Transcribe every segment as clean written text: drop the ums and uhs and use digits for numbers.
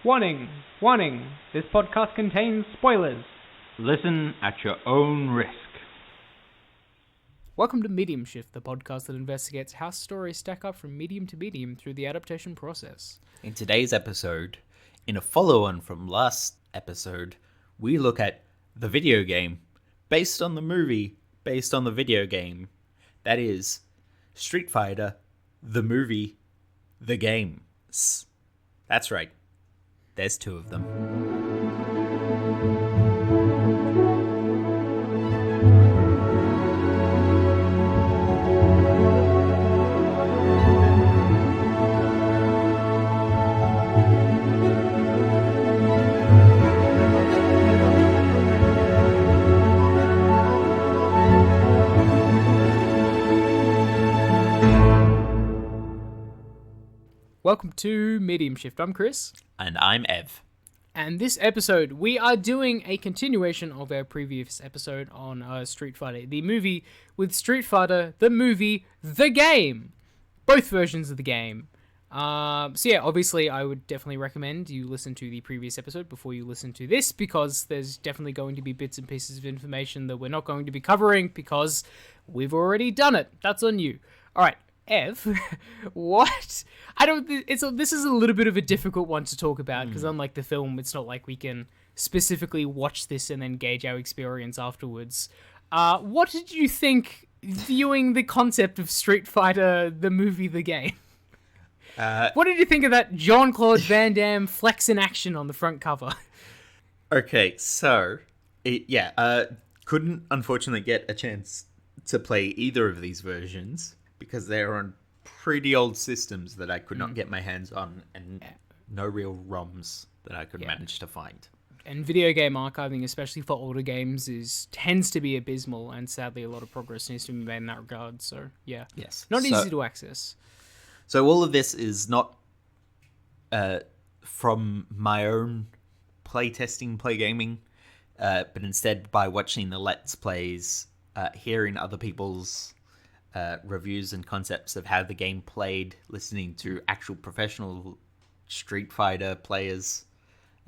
Warning! Warning! This podcast contains spoilers. Listen at your own risk. Welcome to Medium Shift, the podcast that investigates how stories stack up from medium to medium through the adaptation process. In today's episode, in a follow-on from last episode, we look at the video game based on the movie based on the video game. That is, Street Fighter, the movie, the game. That's right. There's two of them. Welcome to Medium Shift. I'm Chris. And I'm Ev. And this episode, we are doing a continuation of our previous episode on Street Fighter, the movie with Street Fighter, the movie, the game. Both versions of the game. Obviously, I would definitely recommend you listen to the previous episode before you listen to this, because there's definitely going to be bits and pieces of information that we're not going to be covering because we've already done it. That's on you. All right. Ev, what? This is a little bit of a difficult one to talk about because unlike the film, it's not like we can specifically watch this and then gauge our experience afterwards. What did you think viewing the concept of Street Fighter, the movie, the game? What did you think of that Jean-Claude Van Damme flex in action on the front cover? Okay, so, couldn't unfortunately get a chance to play either of these versions, because they're on pretty old systems that I could not get my hands on, and no real ROMs that I could manage to find. And video game archiving, especially for older games, tends to be abysmal, and sadly a lot of progress needs to be made in that regard, so yeah. Yes. Not easy to access. So all of this is not from my own playtesting, play gaming, but instead by watching the Let's Plays, hearing other people's reviews and concepts of how the game played, listening to actual professional Street Fighter players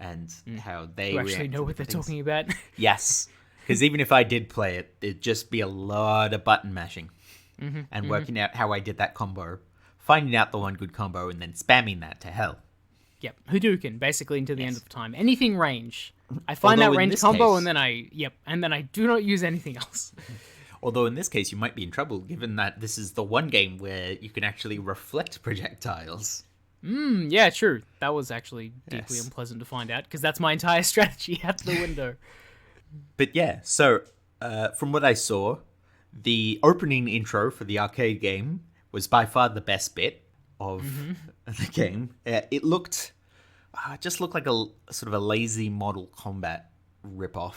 and how they who actually know what they're talking about. Yes, because even if I did play it, it'd just be a lot of button mashing and working out how I did that combo, finding out the one good combo, and then spamming that to hell. Yep, Hadouken, basically until the end of time. Anything range. I find that range combo, and then I do not use anything else. Although in this case, you might be in trouble, given that this is the one game where you can actually reflect projectiles. Yeah, true. That was actually deeply unpleasant to find out, because that's my entire strategy out the window. But yeah, so from what I saw, the opening intro for the arcade game was by far the best bit of the game. It looked, just looked like a sort of a lazy Model Combat ripoff.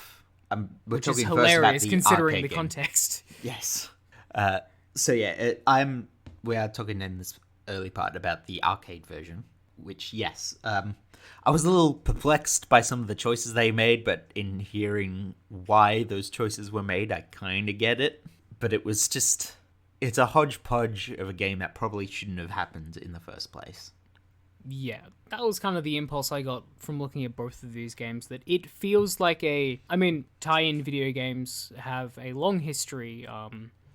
Which is hilarious considering the context. Yes. We are talking in this early part about the arcade version, which, yes, I was a little perplexed by some of the choices they made, but in hearing why those choices were made, I kind of get it. But it was just, it's a hodgepodge of a game that probably shouldn't have happened in the first place. Yeah, that was kind of the impulse I got from looking at both of these games, that it feels like tie-in video games have a long history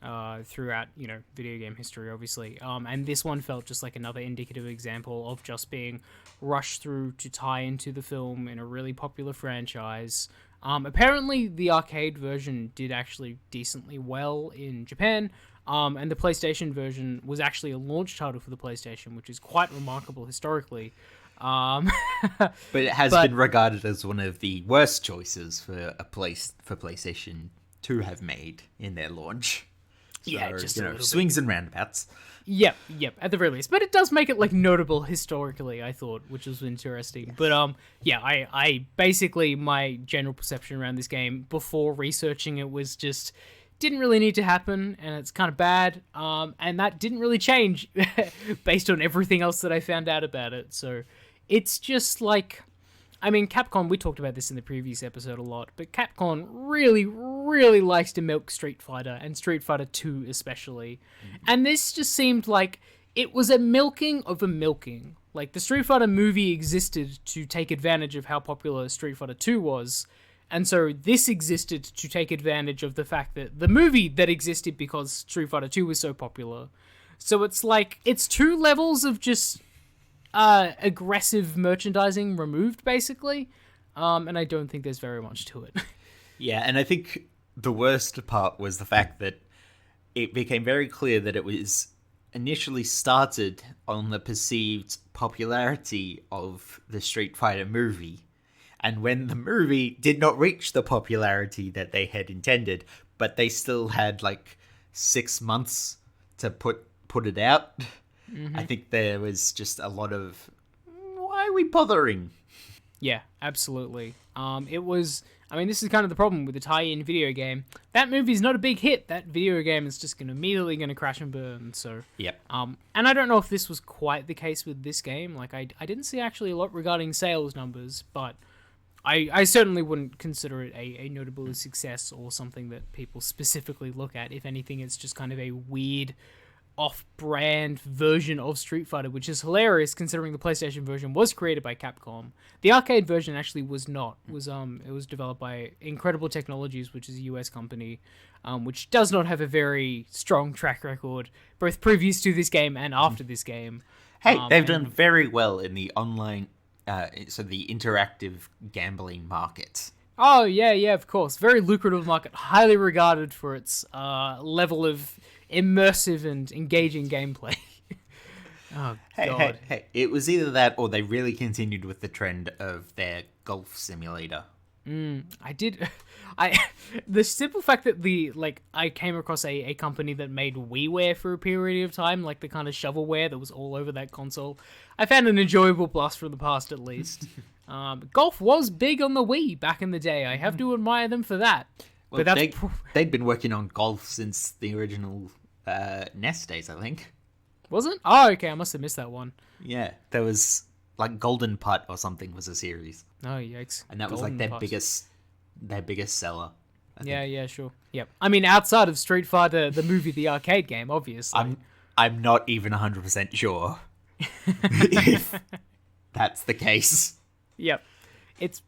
throughout, video game history, obviously. And this one felt just like another indicative example of just being rushed through to tie into the film in a really popular franchise. Apparently, the arcade version did actually decently well in Japan. And the PlayStation version was actually a launch title for the PlayStation, which is quite remarkable historically. But it has been regarded as one of the worst choices for PlayStation to have made in their launch. So, yeah, just a little swings and roundabouts. Yep, at the very least. But it does make it notable historically, I thought, which was interesting. Yes. But I basically, my general perception around this game before researching it was just, didn't really need to happen, and it's kind of bad, and that didn't really change based on everything else that I found out about it. So it's just Capcom, we talked about this in the previous episode a lot, but Capcom really, really likes to milk Street Fighter, and Street Fighter 2 especially. And this just seemed like it was a milking of a milking Like, the Street Fighter movie existed to take advantage of how popular Street Fighter 2 was, and so this existed to take advantage of the fact that the movie that existed because Street Fighter 2 was so popular. So it's like, it's two levels of just aggressive merchandising removed, basically, and I don't think there's very much to it. Yeah, and I think the worst part was the fact that it became very clear that it was initially started on the perceived popularity of the Street Fighter movie. And when the movie did not reach the popularity that they had intended, but they still had like 6 months to put it out, I think there was just a lot of, why are we bothering? Yeah, absolutely. This is kind of the problem with the tie-in video game. That movie's not a big hit. That video game is just immediately going to crash and burn. So, yep. And I don't know if this was quite the case with this game. Like, I didn't see actually a lot regarding sales numbers, but I certainly wouldn't consider it a notable success or something that people specifically look at. If anything, it's just kind of a weird off-brand version of Street Fighter, which is hilarious considering the PlayStation version was created by Capcom. The arcade version actually was not. It was developed by Incredible Technologies, which is a US company, which does not have a very strong track record, both previous to this game and after this game. Hey, they've done very well in the online, so the interactive gambling market. Oh, yeah, of course. Very lucrative market, highly regarded for its level of immersive and engaging gameplay. Oh, God. Hey, it was either that or they really continued with the trend of their golf simulator. The simple fact that I came across a company that made WiiWare for a period of time, like the kind of shovelware that was all over that console, I found an enjoyable blast from the past, at least. Golf was big on the Wii back in the day. I have to admire them for that. Well, but they'd been working on golf since the original NES days, I think. Was it? Oh, okay, I must have missed that one. Yeah, there was like Golden Putt or something was a series. Oh, yikes. And that was like their biggest seller. Yeah, sure. Yep. I mean, outside of Street Fighter, the movie, the arcade game, obviously. I'm not even 100% sure if that's the case. Yep. It's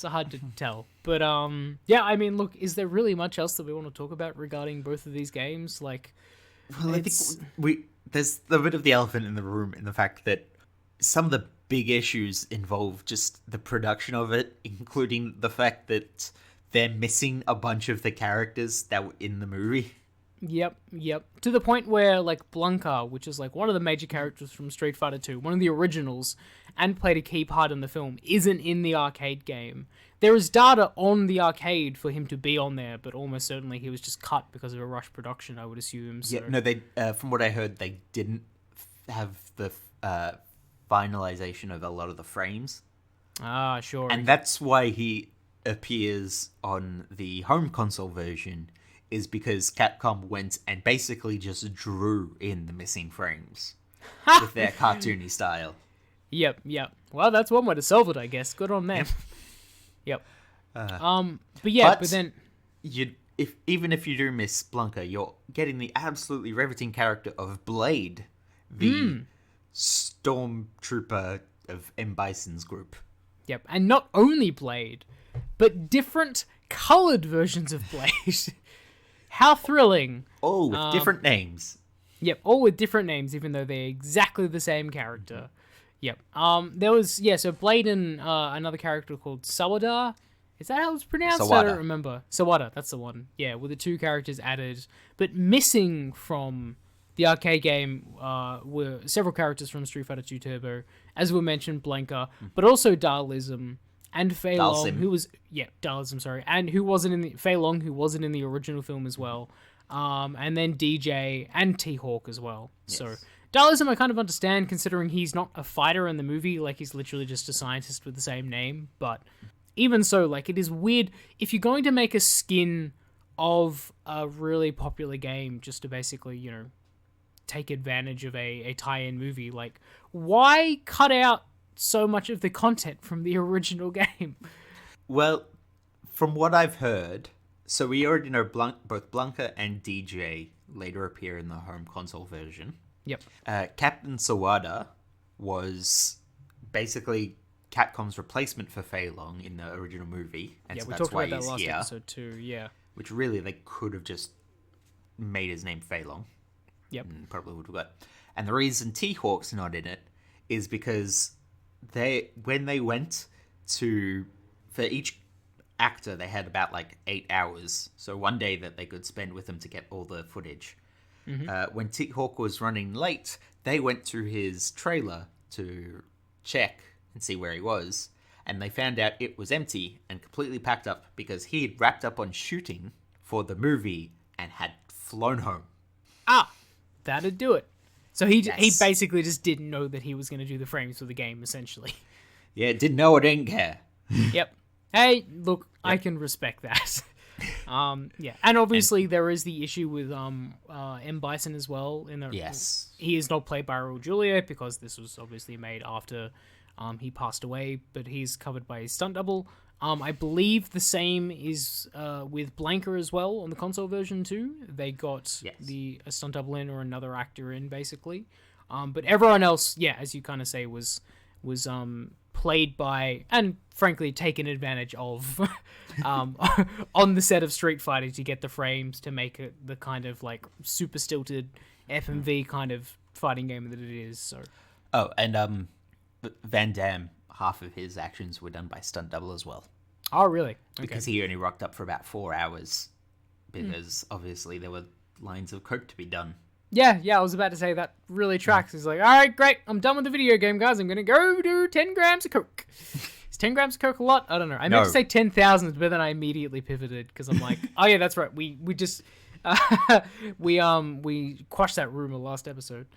hard to tell. But look, is there really much else that we want to talk about regarding both of these games? Like, well, I think there's a bit of the elephant in the room in the fact that some of the big issues involve just the production of it, including the fact that they're missing a bunch of the characters that were in the movie. Yep. To the point where, like, Blanka, which is, like, one of the major characters from Street Fighter 2, one of the originals, and played a key part in the film, isn't in the arcade game. There is data on the arcade for him to be on there, but almost certainly he was just cut because of a rush production, I would assume. So. Yeah, no, they from what I heard, they didn't have the finalization of a lot of the frames. Ah, sure. And that's why he appears on the home console version, is because Capcom went and basically just drew in the missing frames with their cartoony style. Yep. Well, that's one way to solve it, I guess. Good on them. Yep. But then even if you do miss Blanka, you're getting the absolutely riveting character of Blade, the stormtrooper of M. Bison's group. Yep, and not only Blade, but different colored versions of Blade. How thrilling. All with different names. Yep, all with different names, even though they're exactly the same character. Yep. There was, so Blade and another character called Sawada. Is that how it's pronounced? Sawada. I don't remember. Sawada, that's the one. Yeah, with the two characters added. But missing from the arcade game were several characters from Street Fighter 2 Turbo. As we mentioned, Blanka, but also Daalism and Fei Long, who was... Yeah, Daalism, sorry. And who wasn't in the... Fei Long, who wasn't in the original film as well. And then DJ and T-Hawk as well. Yes. So... Daalism I kind of understand, considering he's not a fighter in the movie, like he's literally just a scientist with the same name, but even so, like, it is weird, if you're going to make a skin of a really popular game just to basically, take advantage of a tie-in movie, like, why cut out so much of the content from the original game? Well, from what I've heard, so we already know both Blanka and DJ later appear in the home console version. Yep. Captain Sawada was basically Capcom's replacement for Fei Long in the original movie, and Yeah, so we that's talked why about that he's last here. episode too. Yeah. Which really they could have just made his name Fei Long. Yep. And probably would have got. And the reason T-Hawk's not in it is because when they went to, for each actor they had about like 8 hours, so one day that they could spend with him to get all the footage. When T-Hawk was running late, they went to his trailer to check and see where he was, and they found out it was empty and completely packed up because he had wrapped up on shooting for the movie and had flown home. That'd do it. So he Yes. basically just didn't know that he was going to do the frames for the game, essentially. Yeah, didn't know or didn't care. Yep. Hey, look, I can respect that. Yeah, and obviously there is the issue with M. Bison as well. Yes. He is not played by Raul Julia because this was obviously made after he passed away, but he's covered by his stunt double. I believe the same is with Blanca as well on the console version too. They got a stunt double in or another actor in basically, but everyone else, yeah, as you kind of say, was played by and frankly taken advantage of on the set of Street Fighter to get the frames to make it the kind of like super stilted FMV kind of fighting game that it is. So. Oh, and Van Damme, half of his actions were done by stunt double as well. Oh, really? Okay. Because he only rocked up for about 4 hours because obviously there were lines of coke to be done. Yeah, I was about to say that really tracks. He's like, all right, great, I'm done with the video game, guys. I'm going to go do 10 grams of coke. Is 10 grams of coke a lot? I don't know. I meant to say 10,000, but then I immediately pivoted because I'm like, oh yeah, that's right. We just we quashed that rumor last episode.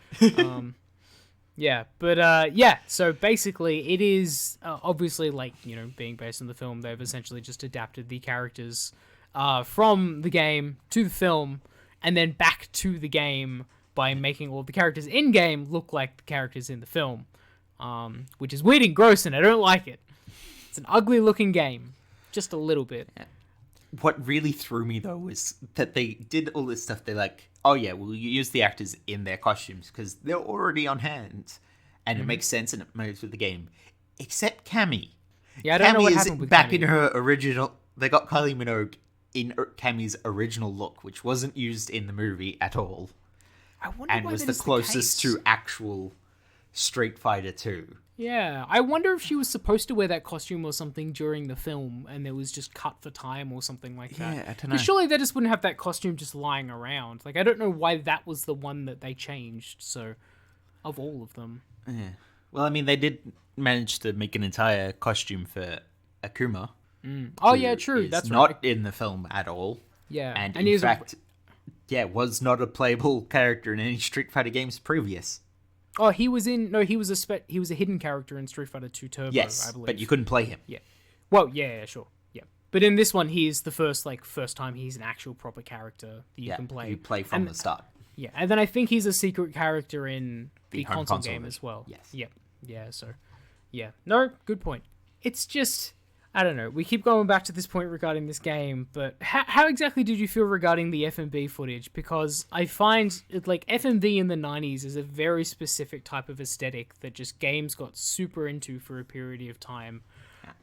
Yeah, but yeah, so basically it is obviously like, you know, being based on the film, they've essentially just adapted the characters from the game to the film and then back to the game by making all the characters in-game look like the characters in the film, which is weird and gross and I don't like it. It's an ugly-looking game, just a little bit. Yeah. What really threw me, though, was that they did all this stuff. They're like, oh, yeah, we'll use the actors in their costumes because they're already on hand. And it makes sense and it moves with the game. Except Cammy. Yeah, I don't know what Cammy happened is with back Cammy. in her original... They got Kylie Minogue in Cammy's original look, which wasn't used in the movie at all. I wonder And why was that the is closest case. to actual Street Fighter 2. Yeah, I wonder if she was supposed to wear that costume or something during the film, and it was just cut for time or something like that. Yeah, I don't know. Because surely they just wouldn't have that costume just lying around. Like, I don't know why that was the one that they changed. So, of all of them, Yeah. Well, I mean, they did manage to make an entire costume for Akuma. oh who yeah, true. is That's not right. in the film at all. Yeah, And he's in fact, was not a playable character in any Street Fighter games previous. oh, he was in. No, he was a hidden character in Street Fighter 2 Turbo. I Yes, believe. but you couldn't play him. Yeah. Well, yeah, sure. Yeah. But in this one, he is the first time he's an actual proper character that you can play. You play from And- the start. Yeah, and then I think he's a secret character in the home console console game version. as well. Yes. Yep. Yeah, so... Yeah. No, good point. It's just... I don't know. We keep going back to this point regarding this game, but how exactly did you feel regarding the FMV footage? Because I find, like, FMV in the 90s is a very specific type of aesthetic that just games got super into for a period of time.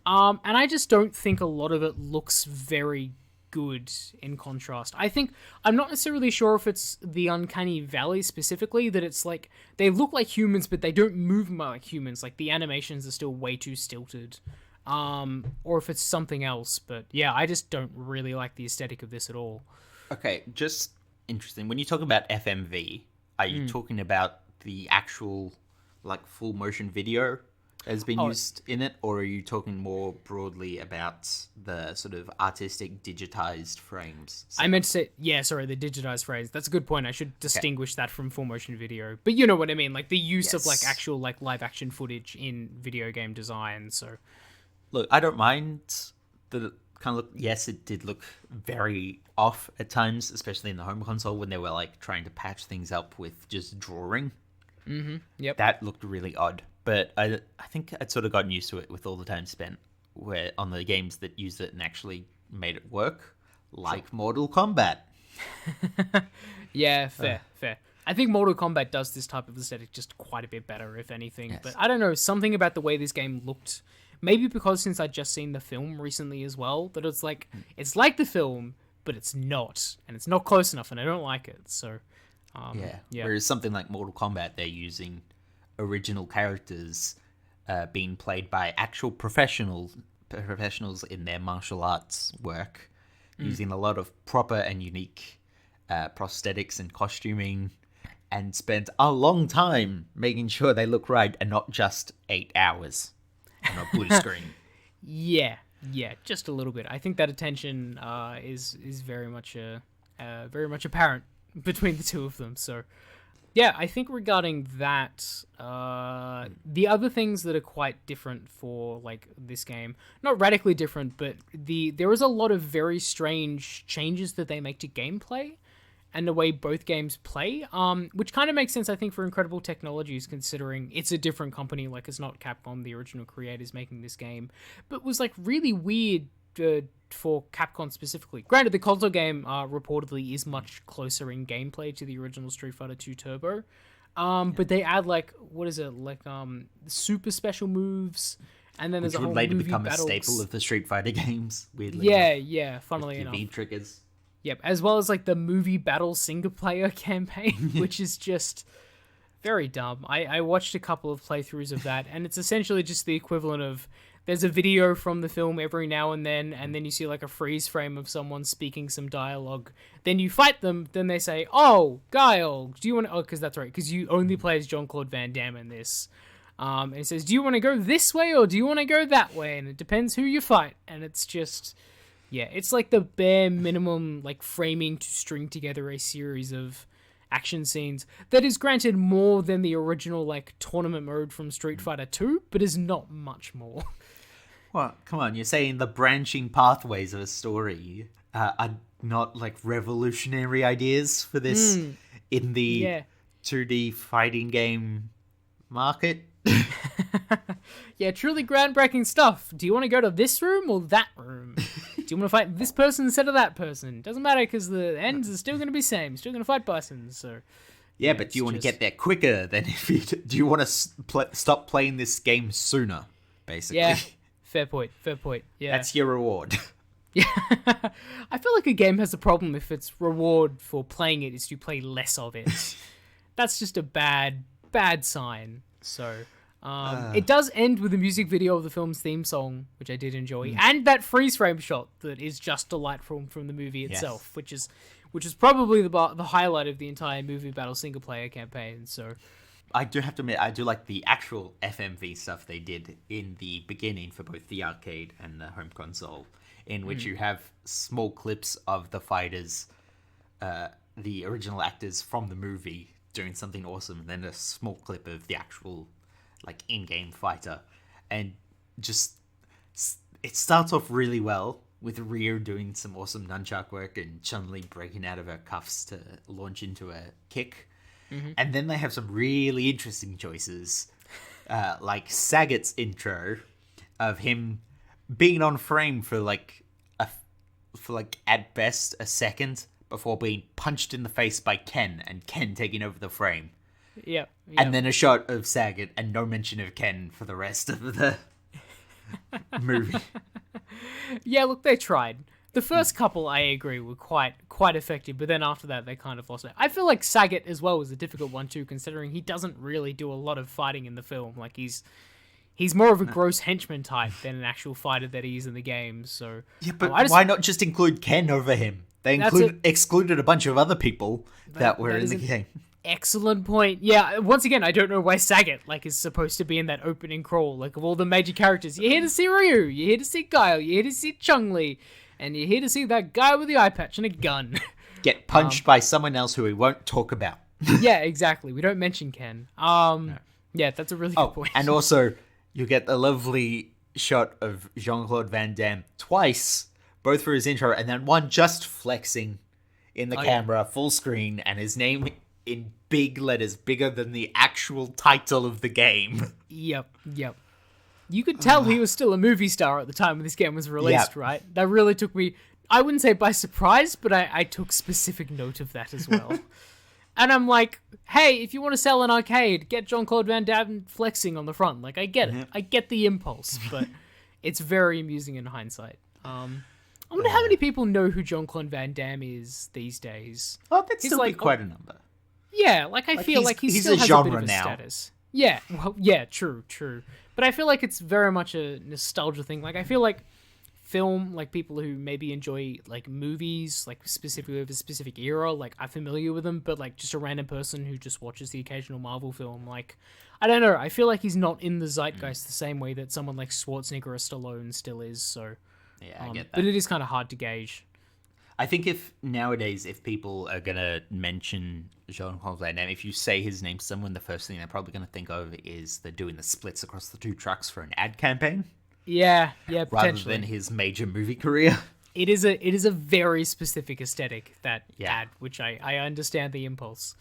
And I just don't think a lot of it looks very good in contrast. I'm not necessarily sure if it's the Uncanny Valley specifically, that it's like, they look like humans, but they don't move like humans. Like, the animations are still way too stilted. Or if it's something else, but yeah, I just don't really like the aesthetic of this at all. Okay, just interesting. When you talk about FMV, are you talking about the actual, like, full motion video has been used in it, or are you talking more broadly about the sort of artistic digitized frames? I meant to say, yeah, sorry, the digitized frames. That's a good point. I should distinguish that from full motion video. But you know what I mean, like the use of like actual like live action footage in video game design. So, look, I don't mind the kind of look. Yes, it did look very off at times, especially in the home console when they were like trying to patch things up with just drawing. Yep. That looked really odd. But I think I'd sort of gotten used to it with all the time spent where on the games that used it and actually made it work, like Mortal Kombat. Yeah, fair. I think Mortal Kombat does this type of aesthetic just quite a bit better, if anything. Yes. But I don't know, something about the way this game looked. Maybe because since I'd just seen the film recently as well, that it's like the film, but it's not, and it's not close enough, and I don't like it. So, yeah. Whereas something like Mortal Kombat, they're using original characters being played by actual professionals in their martial arts work, using a lot of proper and unique prosthetics and costuming, and spent a long time making sure they look right and not just 8 hours on a blue screen. Yeah, just a little bit. I think that attention is very much apparent between the two of them. So, yeah, I think regarding that, the other things that are quite different for like this game, not radically different, but there is a lot of very strange changes that they make to gameplay and the way both games play, which kind of makes sense, I think, for Incredible Technologies, considering it's a different company, like it's not Capcom, the original creators, making this game, but was like really weird for Capcom specifically. Granted, the console game reportedly is much closer in gameplay to the original Street Fighter 2 Turbo, but they add like, what is it, like super special moves, and then there's a whole later movie become battles. a staple of the Street Fighter games, weirdly Yeah, funnily enough. enough. V triggers. Yep, as well as like the movie battle single player campaign, which is just very dumb. I watched a couple of playthroughs of that, and it's essentially just the equivalent of there's a video from the film every now and then you see like a freeze frame of someone speaking some dialogue. Then you fight them, then they say, "Oh, Guile, do you want to..." Oh, because that's right, because you only play as Jean-Claude Van Damme in this. And it says, "Do you want to go this way or do you want to go that way?" And it depends who you fight, and it's just... Yeah, it's like the bare minimum, like, framing to string together a series of action scenes that is granted more than the original, like, tournament mode from Street Fighter 2, but is not much more. Well, come on, you're saying the branching pathways of a story are not, like, revolutionary ideas for this in the 2D fighting game market? Yeah, truly groundbreaking stuff. Do you want to go to this room or that room? Do you want to fight this person instead of that person? Doesn't matter, because the ends are still going to be same. Still going to fight Bisons. So yeah, but do you want to get there quicker than if you... Do you want to stop playing this game sooner, basically? Yeah, fair point. Yeah, that's your reward. Yeah, I feel like a game has a problem if its reward for playing it is to play less of it. That's just a bad sign. So... it does end with a music video of the film's theme song, which I did enjoy, and that freeze frame shot that is just delightful from the movie itself, which is probably the highlight of the entire movie battle single player campaign. So I do have to admit, I do like the actual FMV stuff they did in the beginning for both the arcade and the home console, in which you have small clips of the fighters, the original actors from the movie doing something awesome, and then a small clip of the actual like in-game fighter, and just it starts off really well with Ryu doing some awesome nunchuck work and Chun-Li breaking out of her cuffs to launch into a kick, and then they have some really interesting choices, like Sagat's intro of him being on frame for at best a second before being punched in the face by Ken, and Ken taking over the frame. Yep. And then a shot of Sagat and no mention of Ken for the rest of the movie. Yeah, look, they tried. The first couple, I agree, were quite effective, but then after that, they kind of lost it. I feel like Sagat as well was a difficult one too, considering he doesn't really do a lot of fighting in the film. Like he's more of a gross henchman type than an actual fighter that he is in the game. So yeah, but why not just include Ken over him? They excluded a bunch of other people that were in the game. Excellent point. Yeah, once again, I don't know why Sagat is supposed to be in that opening crawl. Like, of all the major characters, you're here to see Ryu, you're here to see Guile, you're here to see Chun-Li, and you're here to see that guy with the eye patch and a gun. Get punched by someone else who we won't talk about. Yeah, exactly. We don't mention Ken. No. Yeah, that's a really good point. And also, you get a lovely shot of Jean-Claude Van Damme twice, both for his intro, and then one just flexing in the camera, full screen, and his name in big letters, bigger than the actual title of the game. Yep. You could tell he was still a movie star at the time when this game was released, right? That really took me, I wouldn't say by surprise, but I took specific note of that as well. And I'm like, hey, if you want to sell an arcade, get Jean-Claude Van Damme flexing on the front. Like, I get it. I get the impulse, but it's very amusing in hindsight. I wonder how many people know who Jean-Claude Van Damme is these days. Oh, that's still be quite a number. Yeah, like I feel like he still has a bit of a status. Yeah, well, yeah, true. But I feel like it's very much a nostalgia thing. Like, I feel like film, like people who maybe enjoy like movies, like specifically of a specific era, like are familiar with them, but like just a random person who just watches the occasional Marvel film, like, I don't know, I feel like he's not in the zeitgeist the same way that someone like Schwarzenegger or Stallone still is, so... Yeah, I get that. But it is kind of hard to gauge. I think if people are going to mention Jean-Claude Van Damme, if you say his name to someone, the first thing they're probably going to think of is they're doing the splits across the two trucks for an ad campaign. Yeah, potentially. Rather than his major movie career. It is a very specific aesthetic, that ad, which I understand the impulse.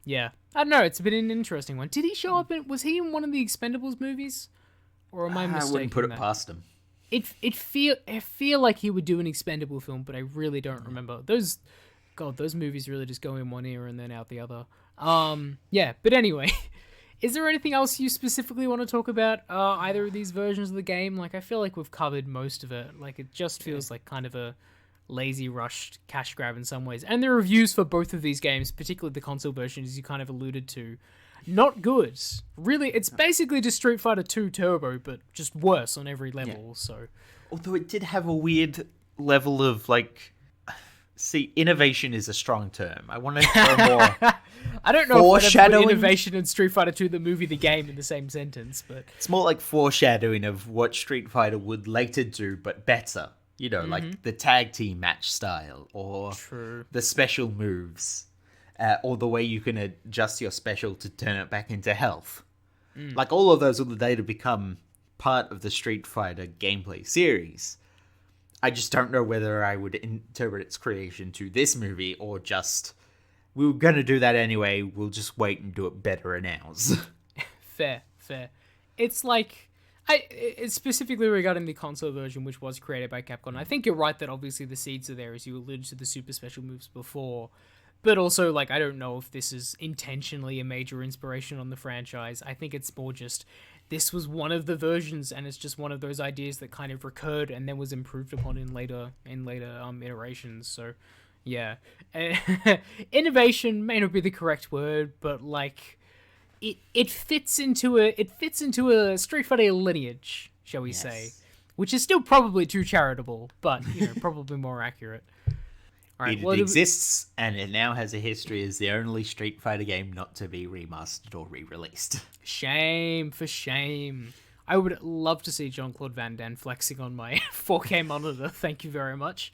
Yeah. I don't know, it's been an interesting one. Did he show up was he in one of the Expendables movies? Or am I mistaken? I wouldn't put it past him. I feel like he would do an Expendable film, but I really don't remember. Those movies really just go in one ear and then out the other. Yeah, but anyway, is there anything else you specifically want to talk about either of these versions of the game? Like, I feel like we've covered most of it. Like, it just feels like kind of a lazy, rushed cash grab in some ways. And the reviews for both of these games, particularly the console version, as you kind of alluded to, not good. Really, it's basically just Street Fighter 2 Turbo, but just worse on every level. Yeah. So, although it did have a weird level of like, see, innovation is a strong term. I want to throw more. I don't know if I put innovation in Street Fighter 2, the movie, the game, in the same sentence, but it's more like foreshadowing of what Street Fighter would later do, but better. You know, like the tag team match style, or the special moves. Or the way you can adjust your special to turn it back into health. Like, all of those will later become part of the Street Fighter gameplay series. I just don't know whether I would interpret its creation to this movie, or just, we were going to do that anyway, we'll just wait and do it better in ours. Fair. It's like... It's specifically regarding the console version, which was created by Capcom. I think you're right that obviously the seeds are there, as you alluded to the super special moves before. But also, like, I don't know if this is intentionally a major inspiration on the franchise. I think it's more just, this was one of the versions, and it's just one of those ideas that kind of recurred and then was improved upon in later iterations. So, yeah. Innovation may not be the correct word, but, like, it fits into a Street Fighter lineage, shall we say. Which is still probably too charitable, but, you know, probably more accurate. Right, it exists, and it now has a history as the only Street Fighter game not to be remastered or re-released. Shame for shame. I would love to see Jean-Claude Van Damme flexing on my 4K monitor. Thank you very much.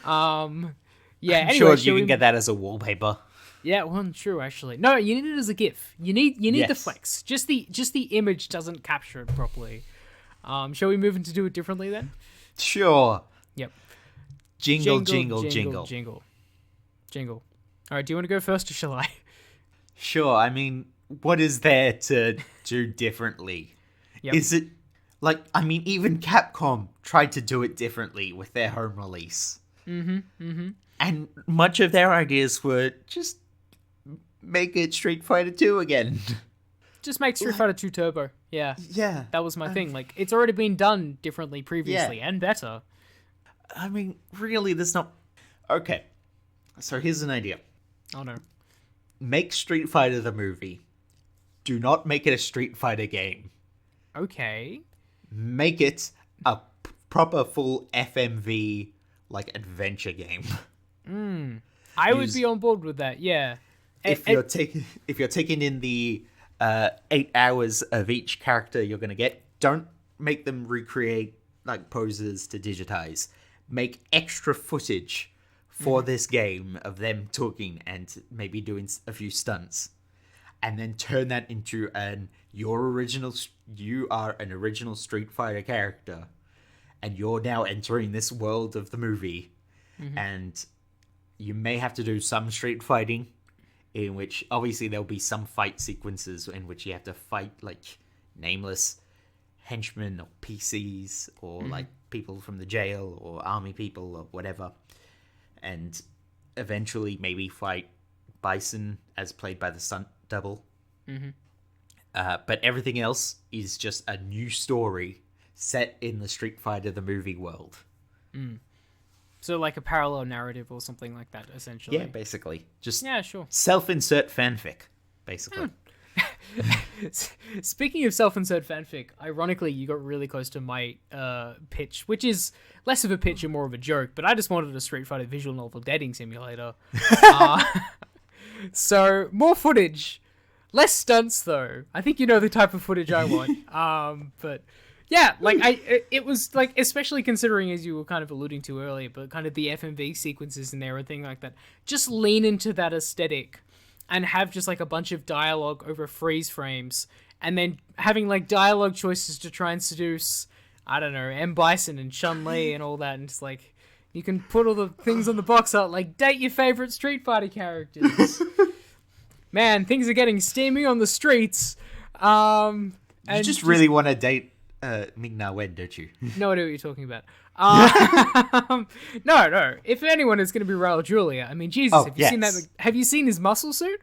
Yeah, I'm anyway, sure you can get that as a wallpaper. Yeah, well, true, actually. No, you need it as a GIF. You need the flex. Just the image doesn't capture it properly. Shall we move into do it differently then? Sure. Yep. Jingle. All right, do you want to go first, or shall I? Sure, I mean, what is there to do differently? Yep. Is it, like, I mean, even Capcom tried to do it differently with their home release. And much of their ideas were just make it Street Fighter 2 again. Just make Street Fighter 2 Turbo. Yeah. Yeah. That was my thing. Like, it's already been done differently previously, and better. I mean, really, there's not... Okay, so here's an idea. Oh, no. Make Street Fighter the movie. Do not make it a Street Fighter game. Okay. Make it a proper full FMV, like, adventure game. I would be on board with that, yeah. If you're taking in the 8 hours of each character you're going to get, don't make them recreate, like, poses to digitize. Make extra footage for this game of them talking and maybe doing a few stunts, and then turn that into you are an original Street Fighter character, and you're now entering this world of the movie, and you may have to do some street fighting, in which obviously there'll be some fight sequences in which you have to fight like nameless henchmen or PCs or like people from the jail or army people or whatever, and eventually maybe fight Bison as played by the stunt double. Mm-hmm. But everything else is just a new story set in the Street Fighter the movie world. So like a parallel narrative or something like that, essentially. Yeah, basically. Just Sure. self-insert fanfic, basically. Speaking of self-insert fanfic, ironically, you got really close to my pitch, which is less of a pitch and more of a joke, but I just wanted a Street Fighter visual novel dating simulator. So, more footage. Less stunts, though. I think you know the type of footage I want. But yeah, like it was like, especially considering, as you were kind of alluding to earlier, but kind of the FMV sequences in there and thing like that. Just lean into that aesthetic and have just like a bunch of dialogue over freeze frames, and then having like dialogue choices to try and seduce, I don't know, M. Bison and Chun-Li and all that, and just like you can put all the things on the box art, like date your favorite Street Fighter characters. Man, things are getting steamy on the streets. You just really want to date Ming-Na Wen, don't you? No idea what you're talking about. No. If anyone is going to be Raul Julia, I mean, Jesus, have you seen that? Have you seen his muscle suit?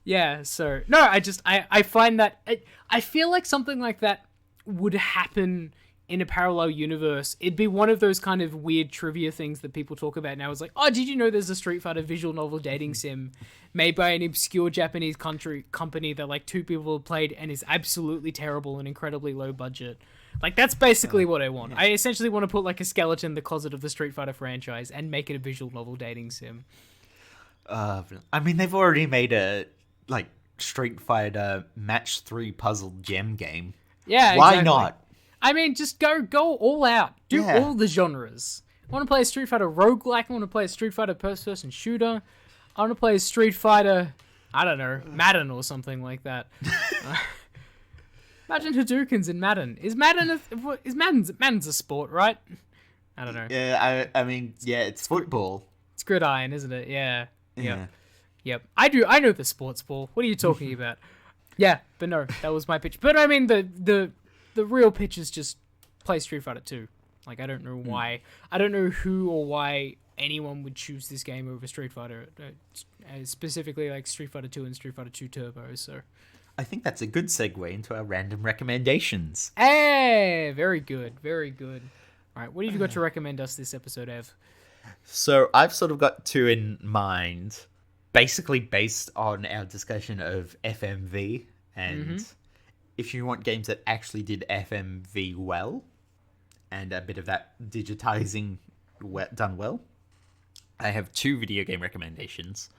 Yeah. So no, I find that I feel like something like that would happen in a parallel universe. It'd be one of those kind of weird trivia things that people talk about now. It's like, oh, did you know there's a Street Fighter visual novel dating sim made by an obscure Japanese company that like 2 people have played and is absolutely terrible and incredibly low budget? Like, that's basically what I want. I essentially want to put like a skeleton in the closet of the Street Fighter franchise and make it a visual novel dating sim. I mean, they've already made a like Street Fighter Match 3 puzzle gem game. Yeah, why exactly. not? I mean, just go all out. Do all the genres. I want to play a Street Fighter roguelike. I want to play a Street Fighter first-person shooter. I want to play a Street Fighter, I don't know, Madden or something like that. Imagine Hadoukens in Madden. Madden's a sport, right? I don't know. Yeah, I mean, yeah, it's football. It's gridiron, isn't it? Yeah. Yeah. Yep. I know the sports ball. What are you talking about? Yeah, but no, that was my pitch. But I mean, the real pitch is just play Street Fighter 2. Like, I don't know why. I don't know who or why anyone would choose this game over Street Fighter. Specifically, like, Street Fighter 2 and Street Fighter 2 Turbo, so... I think that's a good segue into our random recommendations. Hey! Very good, very good. Alright, what have you got to recommend us this episode, Ev? So, I've sort of got 2 in mind, basically based on our discussion of FMV, and if you want games that actually did FMV well, and a bit of that digitizing done well, I have 2 video game recommendations.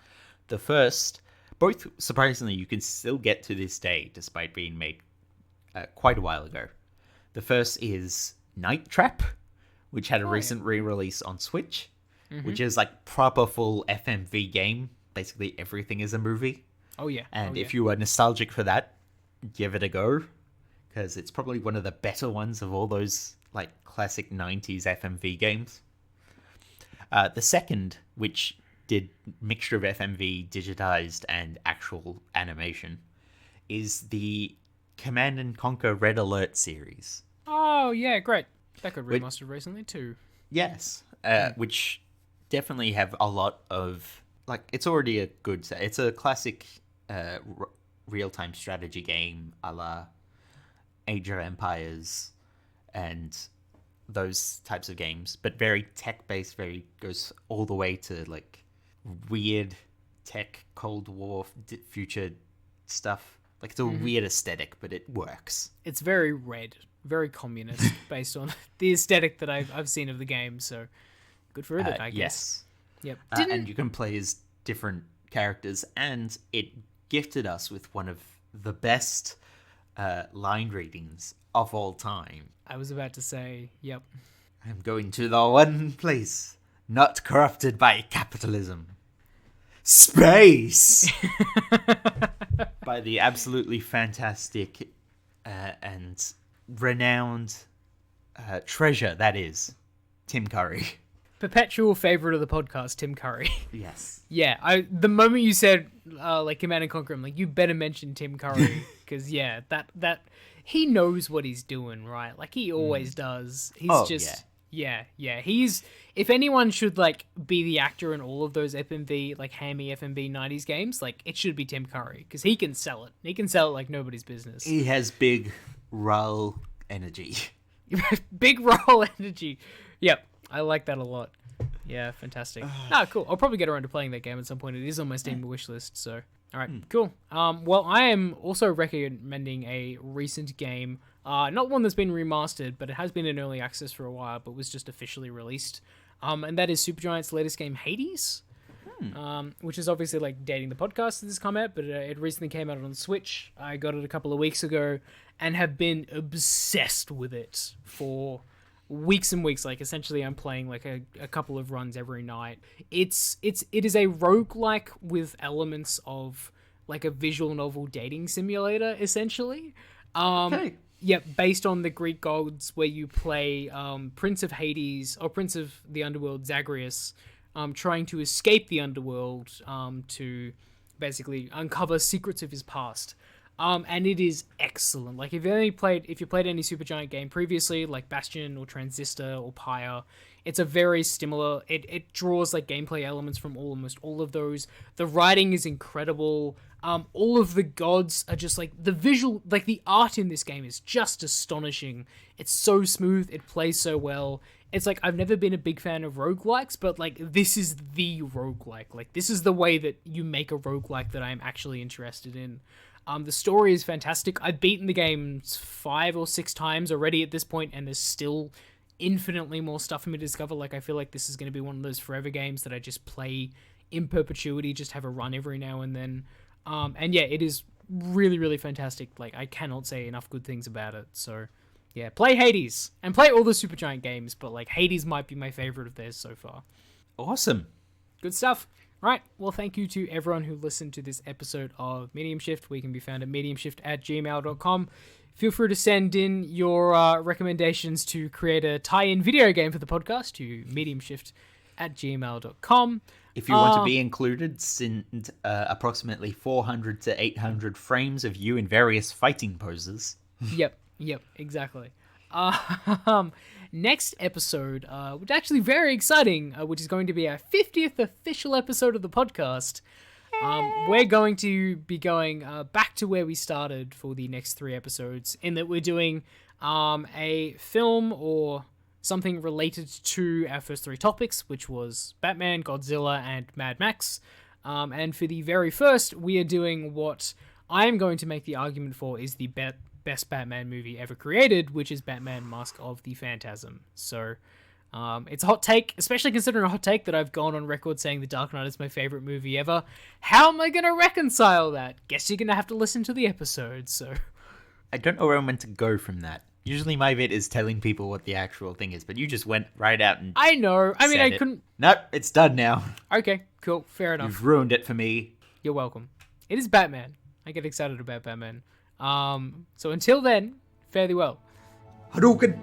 The first, both surprisingly you can still get to this day despite being made quite a while ago. The first is Night Trap, which had a recent re-release on Switch, which is like proper full FMV game. Basically everything is a movie. Oh yeah. And if you are nostalgic for that, give it a go, because it's probably one of the better ones of all those like classic 90s FMV games. The second, which did mixture of FMV, digitized, and actual animation, is the Command & Conquer Red Alert series. Oh yeah, great. That got remastered recently too. Yes, which definitely have a lot of, like, it's already a good set. It's a classic real-time strategy game a la Age of Empires and those types of games, but very tech-based, goes all the way to like weird tech Cold War future stuff. Like, it's a weird aesthetic, but it works. It's very red, very communist, based on the aesthetic that I've seen of the game, so good for it, I guess. Yes. Yep. And you can play as different characters, and it gifted us with one of the best line readings of all time. I was about to say, yep. I'm going to the one place not corrupted by capitalism. Space! By the absolutely fantastic and renowned treasure that is Tim Curry. Perpetual favorite of the podcast, Tim Curry. Yes. Yeah, the moment you said like Command & Conquer, I'm like, you better mention Tim Curry, because that he knows what he's doing, right? Like, he always does. He's Yeah. He's, if anyone should like be the actor in all of those FMV, like hammy FMV 90s games, like it should be Tim Curry, because he can sell it. He can sell it like nobody's business. He has big role energy. Big roll energy. Yep, I like that a lot. Yeah, fantastic. Cool. I'll probably get around to playing that game at some point. It is on my Steam wish list, so... Alright, cool. Well, I am also recommending a recent game. Not one that's been remastered, but it has been in early access for a while, but was just officially released. And that is Supergiant's latest game, Hades. Which is obviously like dating the podcast that has come out, but it recently came out on Switch. I got it a couple of weeks ago and have been obsessed with it for weeks and weeks. Like essentially I'm playing like a couple of runs every night. It is a roguelike with elements of like a visual novel dating simulator, essentially. Okay. Yeah, based on the Greek gods, where you play Prince of Hades or Prince of the Underworld, Zagreus, trying to escape the underworld to basically uncover secrets of his past. And it is excellent. Like if you played any Supergiant game previously, like Bastion or Transistor or Pyre, it's a very similar. It draws like gameplay elements from almost all of those. The writing is incredible. All of the gods are just like the visual, like the art in this game is just astonishing. It's so smooth. It plays so well. It's like, I've never been a big fan of roguelikes, but like this is the roguelike. Like this is the way that you make a roguelike that I'm actually interested in. The story is fantastic. I've beaten the game 5 or 6 times already at this point, and there's still infinitely more stuff for me to discover. Like I feel like this is going to be one of those forever games that I just play in perpetuity, just have a run every now and then. And yeah, it is really, really fantastic. Like I cannot say enough good things about it. So yeah, play Hades and play all the Supergiant games, but like Hades might be my favorite of theirs so far. Awesome. Good stuff. Right, well, thank you to everyone who listened to this episode of Medium Shift. We can be found at mediumshift@gmail.com. Feel free to send in your recommendations to create a tie-in video game for the podcast to mediumshift@gmail.com. If you want to be included, send approximately 400 to 800 frames of you in various fighting poses. Yep, exactly. Next episode, which is actually very exciting, which is going to be our 50th official episode of the podcast. We're going to be going back to where we started for the next 3 episodes, in that we're doing a film or something related to our first 3 topics, which was Batman, Godzilla, and Mad Max. And for the very first, we are doing what I am going to make the argument for is the best Batman movie ever created, which is Batman Mask of the Phantasm. So it's a hot take, especially considering a hot take that I've gone on record saying The Dark Knight is my favorite movie ever. How am I going to reconcile that? Guess you're going to have to listen to the episode. So I don't know where I'm meant to go from that. Usually my bit is telling people what the actual thing is, but you just went right out and I know. I mean, I couldn't... Nope, it's done now. Okay, cool. Fair enough. You've ruined it for me. You're welcome. It is Batman. I get excited about Batman. So until then, fare thee well. Hadouken!